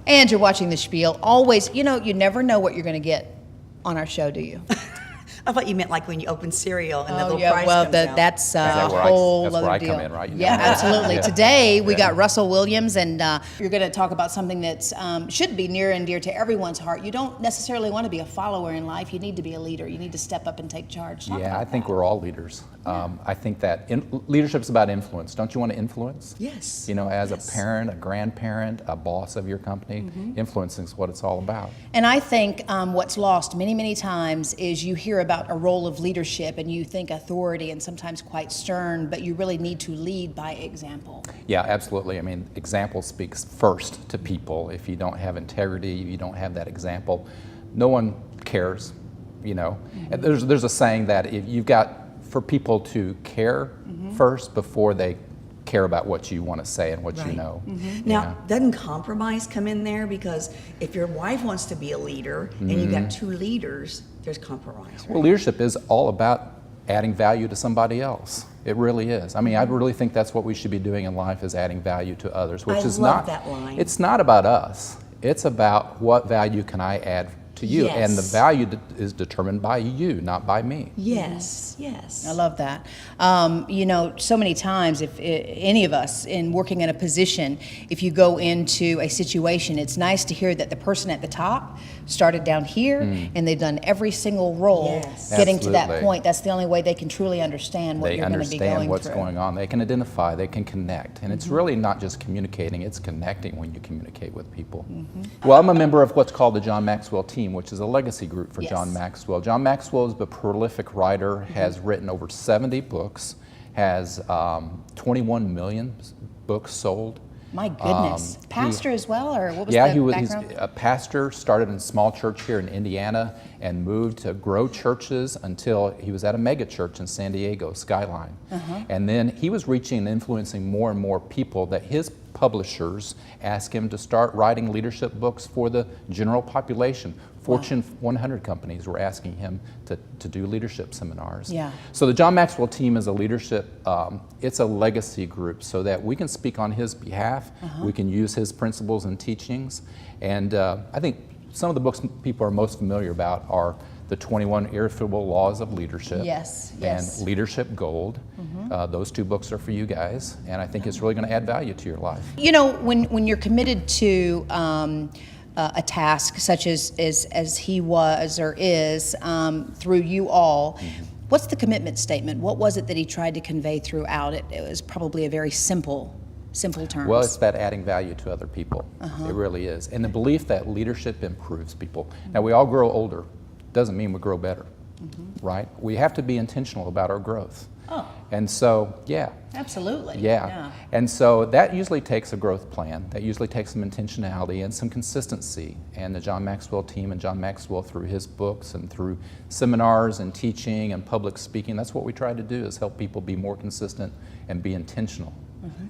And you're watching the Spiel. Always, you never know what you're going to get on our show, do you? I thought you meant like when you open cereal and the little yeah, prize well, comes out. that's a That's whole where other I deal. come in, right? Yeah, absolutely. Yeah. Today we Yeah. got Russell Williams, and you're going to talk about something that should be near and dear to everyone's heart. You don't necessarily want to be a follower in life. You need to be a leader. You need to step up and take charge. Talk Yeah, about I think that. we're all leaders. I think that leadership's about influence. Don't you want to influence? Yes. As Yes. a parent, a grandparent, a boss of your company, influencing is what it's all about. And I think what's lost many, many times is you hear about a role of leadership and you think authority and sometimes quite stern, but you really need to lead by example. Yeah, absolutely. I mean, example speaks first to people. If you don't have integrity, if you don't have that example, no one cares, And there's a saying that if you've got for people to care first before they care about what you want to say and what you Right. know. Now, doesn't compromise come in there? Because if your wife wants to be a leader and you've got two leaders, there's compromise. Right? Well, leadership is all about adding value to somebody else. It really is. I mean, I really think that's what we should be doing in life, is adding value to others, which I is love not that line. It's not about us. It's about what value can I add to you, and the Yes. value is determined by you, not by me. Yes, yes. I love that. So many times, if any of us in working in a position, if you go into a situation, it's nice to hear that the person at the top started down here and they've done every single role Yes. getting to that Absolutely. point. That's the only way they can truly understand what They you're going to be understand going what's through. going on. They can identify, they can connect. And it's really not just communicating, it's connecting when you communicate with people. Well, I'm a member of what's called the John Maxwell team, which is a legacy group for Yes. John Maxwell. John Maxwell is a prolific writer, has written over 70 books, has 21 million books sold. My goodness. Pastor as well, or what was Yeah, the he's background? a pastor, started in a small church here in Indiana and moved to grow churches until he was at a mega church in San Diego, Skyline. And then he was reaching and influencing more and more people that his publishers asked him to start writing leadership books for the general population. Fortune 100 companies were asking him to do leadership seminars. Yeah. So the John Maxwell team is a leadership, it's a legacy group so that we can speak on his behalf, we can use his principles and teachings, and I think some of the books people are most familiar about are the 21 Irrefutable Laws of Leadership Yes, and yes. Leadership Gold. Those two books are for you guys, and I think it's really going to add value to your life. When you're committed to a task such as he was or is through you all, what's the commitment statement? What was it that he tried to convey throughout it? It was probably a very simple terms. Well, it's that adding value to other people. It really is. And the belief that leadership improves people. Now, we all grow older. Doesn't mean we grow better, right? We have to be intentional about our growth. Oh. And so, yeah. Absolutely. Yeah. And so that usually takes a growth plan. That usually takes some intentionality and some consistency. And the John Maxwell team and John Maxwell, through his books and through seminars and teaching and public speaking, that's what we try to do, is help people be more consistent and be intentional.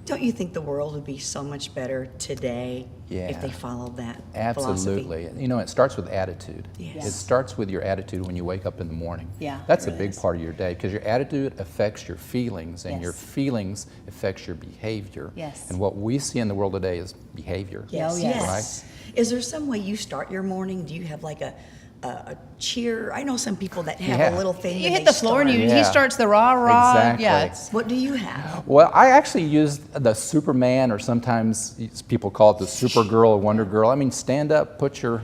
Don't you think the world would be so much better today if they followed that Absolutely. philosophy? It starts with attitude. Yes. It starts with your attitude when you wake up in the morning. Yeah, That's it a really big is. part of your day, because your attitude affects your feelings, and your Yes. feelings affects your behavior. Yes. And what we see in the world today is behavior. Yes, Oh, yes. yes. Is there some way you start your morning? Do you have like a cheer? I know some people that have Yeah. a little thing. You that hit they the floor and start. he Yeah. starts the rah-rah. Exactly. Yeah, it's, What do you have? Well, I actually use the Superman, or sometimes people call it the Supergirl or Wonder Girl. I mean, stand up, put your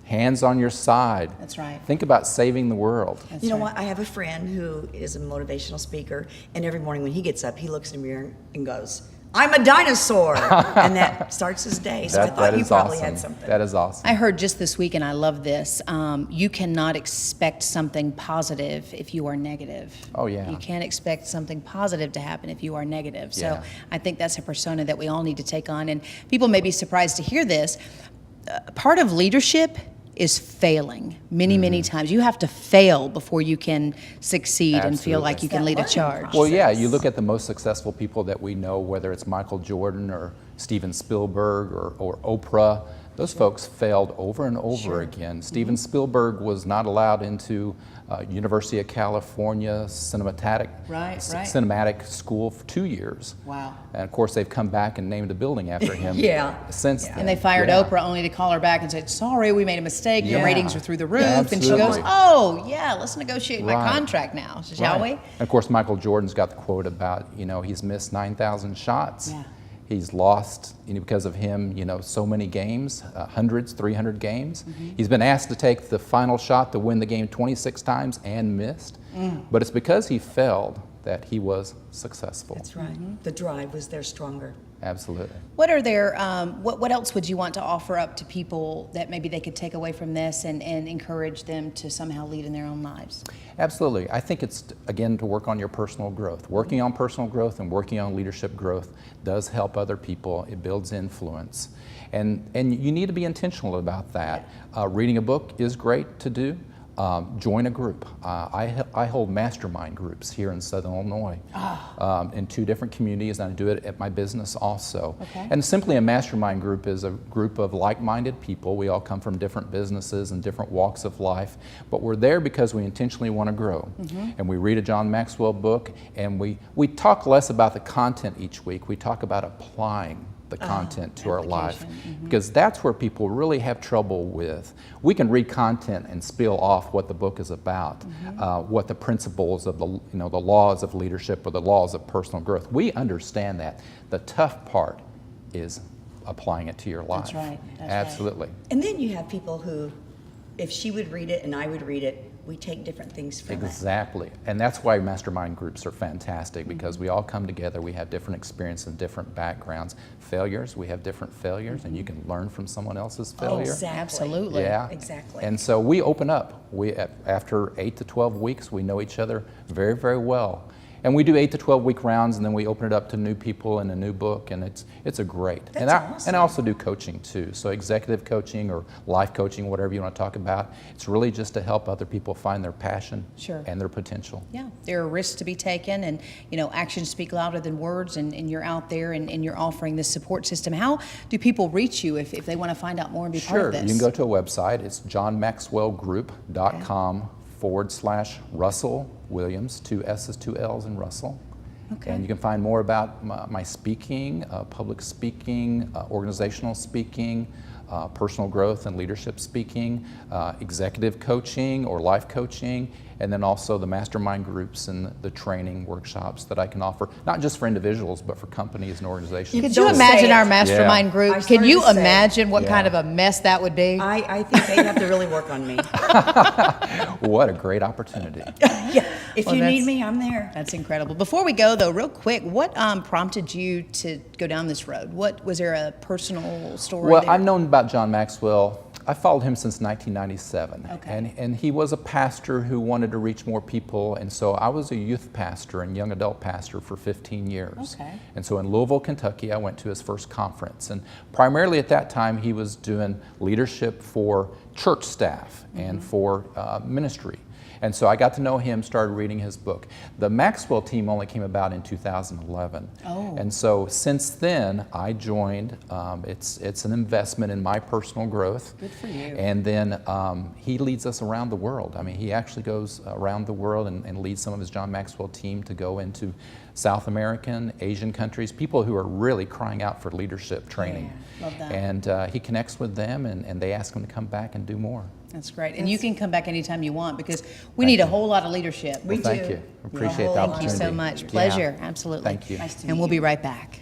hands on your side. That's right. Think about saving the world. That's You know right. what? I have a friend who is a motivational speaker, and every morning when he gets up, he looks in the mirror and goes, "I'm a dinosaur," and that starts his day. So I thought you is probably awesome. had something. That is awesome. I heard just this week, and I love this, you cannot expect something positive if you are negative. Oh, yeah. You can't expect something positive to happen if you are negative. So Yeah. I think that's a persona that we all need to take on. And people may be surprised to hear this. Part of leadership is failing many times. You have to fail before you can succeed and feel like you can lead a Absolutely. charge. Well, yeah, you look at the most successful people that we know, whether it's Michael Jordan or Steven Spielberg or Oprah, those folks failed over and over again. Steven Spielberg was not allowed into University of California cinematic school for 2 years. Wow. And of course, they've come back and named a building after him since then. And they fired Oprah only to call her back and said, sorry, we made a mistake. Your ratings are through the roof. Absolutely. And she goes, oh, yeah, let's negotiate my contract now, shall we? And of course, Michael Jordan's got the quote about, he's missed 9,000 shots. Yeah. He's lost, because of him, so many games, hundreds, 300 games. He's been asked to take the final shot to win the game 26 times and missed. But it's because he failed that he was successful. That's right. The drive was there stronger. Absolutely. What are there? What else would you want to offer up to people that maybe they could take away from this and encourage them to somehow lead in their own lives? Absolutely. I think it's, again, to work on your personal growth. Working on personal growth and working on leadership growth does help other people. It builds influence. And you need to be intentional about that. Reading a book is great to do. Join a group. I hold mastermind groups here in Southern Illinois in 2 different communities, and I do it at my business also. And simply a mastermind group is a group of like-minded people. We all come from different businesses and different walks of life, but we're there because we intentionally want to grow. And we read a John Maxwell book, and we talk less about the content each week. We talk about applying the content to our life, because that's where people really have trouble with. We can read content and spill off what the book is about, what the principles of the the laws of leadership or the laws of personal growth. We understand that. The tough part is applying it to your life. That's right. Absolutely. And then you have people who, if she would read it and I would read it, we take different things from it. Exactly. And that's why mastermind groups are fantastic, because we all come together, we have different experience and different backgrounds. Failures, we have different failures, and you can learn from someone else's failure. Exactly. Absolutely. Yeah. Exactly. And so we open up. After 8 to 12 weeks, we know each other very, very well. And we do 8 to 12 week rounds, and then we open it up to new people and a new book, and it's a great. That's awesome. And I also do coaching too, so executive coaching or life coaching, whatever you want to talk about. It's really just to help other people find their passion and their potential. Yeah, there are risks to be taken, and actions speak louder than words, and you're out there and you're offering this support system. How do people reach you if they want to find out more and be part of this? Sure, you can go to a website. It's johnmaxwellgroup.com/Russell Williams, 2 S's, 2 L's in Russell. And you can find more about my speaking, public speaking, organizational speaking, personal growth and leadership speaking, executive coaching or life coaching, and then also the mastermind groups and the training workshops that I can offer, not just for individuals, but for companies and organizations. Could you imagine our mastermind group? I Can you started to say it. imagine what kind of a mess that would be? I think they have to really work on me. What a great opportunity. If you need me, I'm there. That's incredible. Before we go, though, real quick, what prompted you to go down this road? Was there a personal story? Well, there? I've known about John Maxwell. I followed him since 1997, and he was a pastor who wanted to reach more people, and so I was a youth pastor and young adult pastor for 15 years. And so in Louisville, Kentucky, I went to his first conference, and primarily at that time he was doing leadership for church staff and for ministry. And so I got to know him, started reading his book. The Maxwell team only came about in 2011. And so since then, I joined. It's an investment in my personal growth. Good for you. And then he leads us around the world. I mean, he actually goes around the world and leads some of his John Maxwell team to go into South American, Asian countries, people who are really crying out for leadership training. Love that. And he connects with them, and they ask him to come back and do more. That's great. And you can come back anytime you want, because we need a whole lot of leadership. Well, thank you. Appreciate the Thank opportunity. you so much. Pleasure. Absolutely. Thank you. Nice to meet And we'll you. be right back.